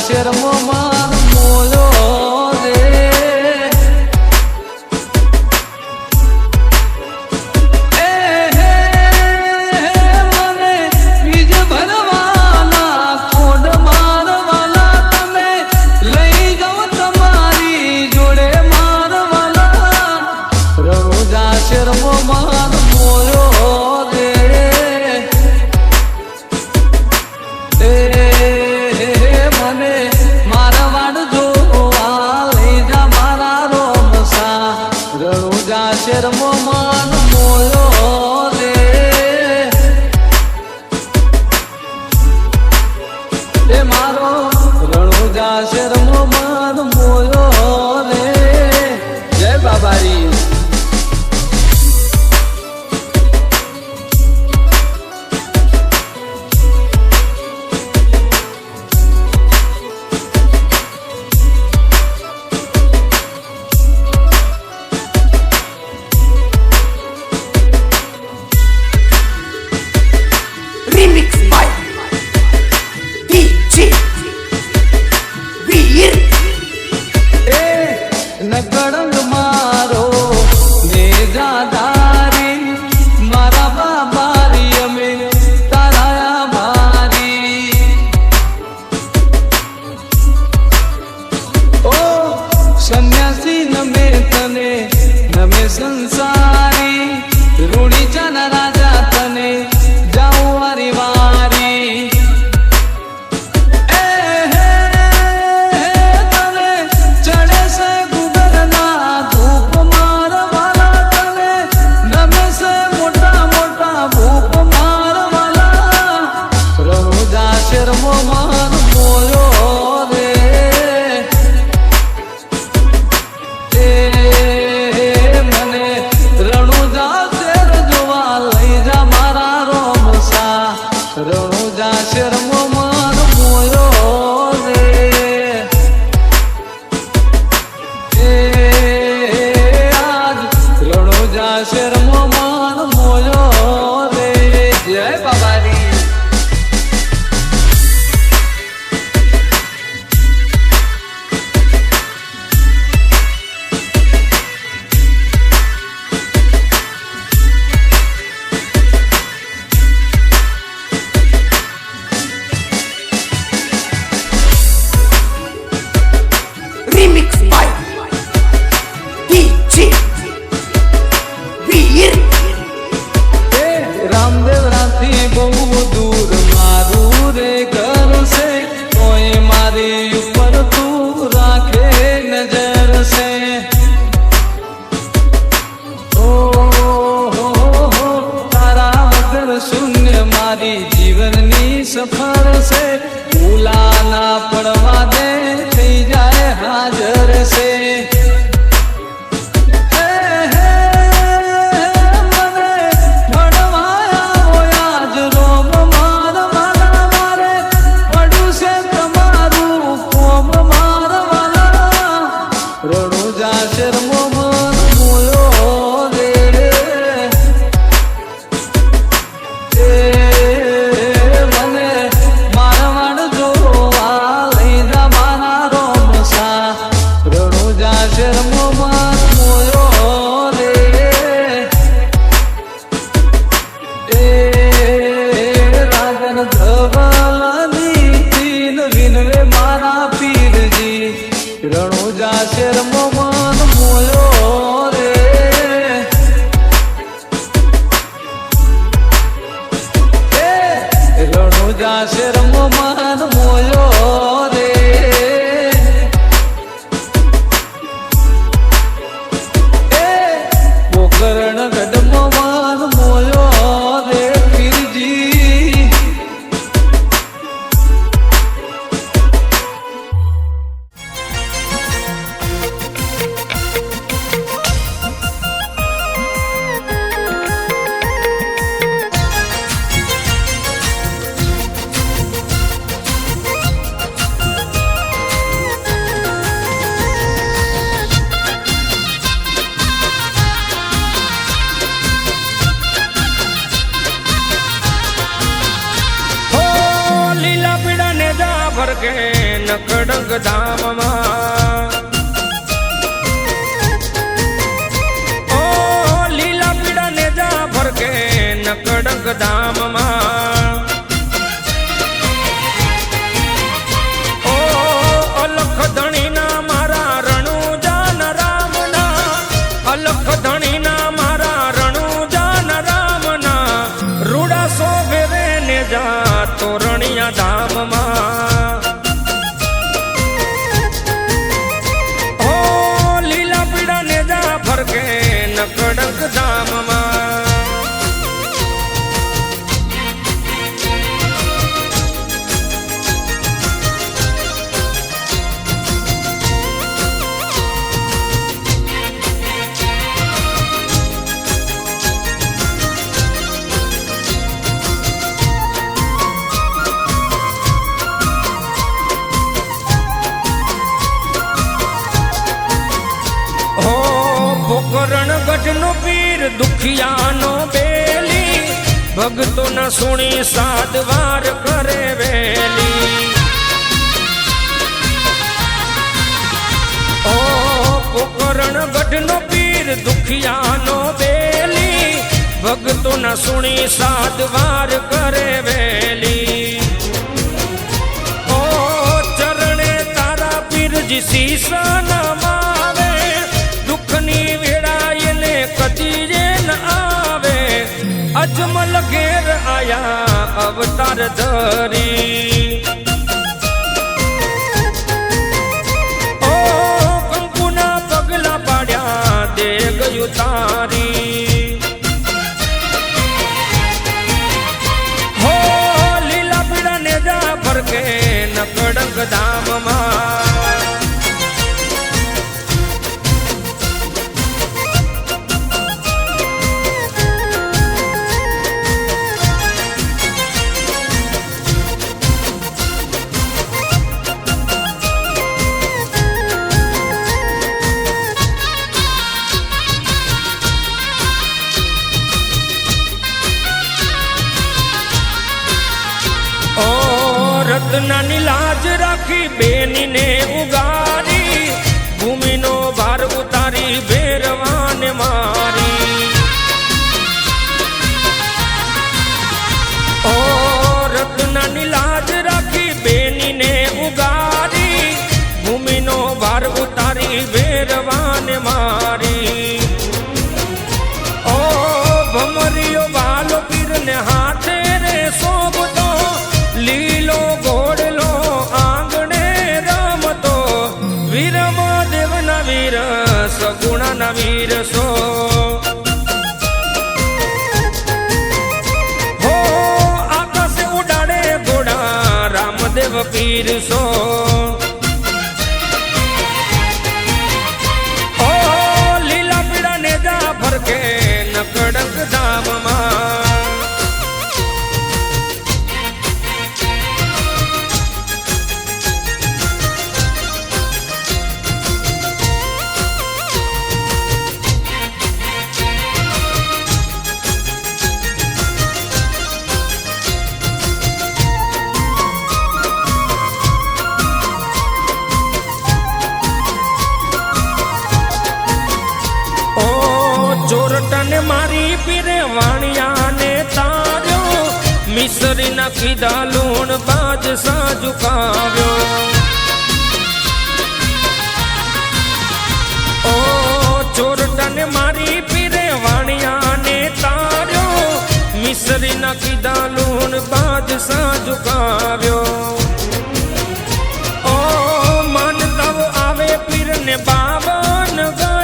શર્મો માર મોયો રે મને બીજ ભરવાના કોડ મારવાના તમે લઈ જાઓ તમારી જોડે મારવાના રણુજા શર્મો માર મોયો રે મને મારા વાડ જોવા લઈ જા મારા રોમસા રણુજા શર્મો માન મોયો રે એ મારો રણુજા શર્મો માન મોયો રે જય બાબારી Remix by DJ Veer. Nakalang મારો નેજાદારી મારા બાબારી અમે તારા ભારી ઓ સંન્યાસી નમે તને નમે સંસારી રૂડી ચાના રાજા તને જાઉં વારી વારી તને ચડે છે ગુગરના ધૂપ મારવાલા તને નમે છે મોટા મોટા ભૂપ મારવાલા રણુજા શર્મો માર મોયો રે મને રણુજા શેર જોવા લઈ જા મારા રોમસા રણુજા શર્મો માર મોયો રે આજ રણુજા શર્મો માર મોયો રે જય બાબારી Remix by DJ Veer. Ramdev રાથી બહુ દૂર મારું રે ઘર છે કોઈ મારી ઉપર તું રાખે નજર છે ઓ તારા વગર શૂન્ય મારી જીવનની સફર છે ભૂલા ના પડવા દે થઈ જાય હાજર છે રણુજા શર્મો માર મોયો રે મને મારવાડ જોવા લઈ જા મારા રોમસા રણુજા શર્મો માર મોયો રે રાજન ધવલની તીન વિનવે મારા પીરજી રણુજા શર્મો માન મોયો રે રણુજા શર્મો માન મોયો રે પોકરણ ગઢમો માન મોયો રે પીરજી ફરકે નકડંગ ધામમાં ઓ લીલા પીળા નેજા ફરકે નકડંગ ધામમાં ઓ અલખ ધણીના મારા રણુજાન રામના અલખ ધણીના મારા રણુજાન રામના રૂડા શોભે રે નેજા તોરણિયા ધામમાં ઓ લીલા પીળા નેજા ફરકે નકડંગ ધામમાં રણગઢનો પીર દુખિયાનો બેલી ભગતો ના સુણી સાદવાર કરે વેલી ઓ પોકરણગઢનો પીર દુખિયાનો બેલી ભગતો ના સુણી સાદવાર કરે વેલી ઓ ચરણે તારા પીરજી શીશન માવે દુઃખની વેળાયને કદી જે ન આવે અજમલ ઘેર આયા અવતાર ધરી ઓ કંકુના પગલા પાડ્યા દે ગયું તારી હો લીલા પીળા નેજા ફરકે નકડંગ ધામમાં રત્નાની લાજ રાખી બેનીને ઉગારી ભૂમિનો ભાર ઉતારી ભેરવાને મારી ઓ રત્નાની લાજ રાખી બેનીને ઉગારી ભૂમિનો ભાર ઉતારી ભેરવાને મારી ઓ ભમરીયો વાલો પીરને હાથે રે શોભતો લીલો ઘોડલો આંગણે રમતો વીરમ દેવના વીર સગુણાના વીર સો હો આકાશે ઉડાડે ઘોડા રામદેવ પીર સો ઓ લીલા પીળા નેજા ફરકે નકડંગ ધામમાં ચોરટને મારી પીરે વાણિયાને તાર્યો મિસરી નાખી દાલૂણ બાજ સાજુ કાવ્યો ઓ ચોરટને મારી પીરે વાણિયાને તાર્યો મિસરી નાખી દાલૂણ બાજ સાજુ કાવ્યો ઓ માનતાઓ આવે પીરને બાવન ગા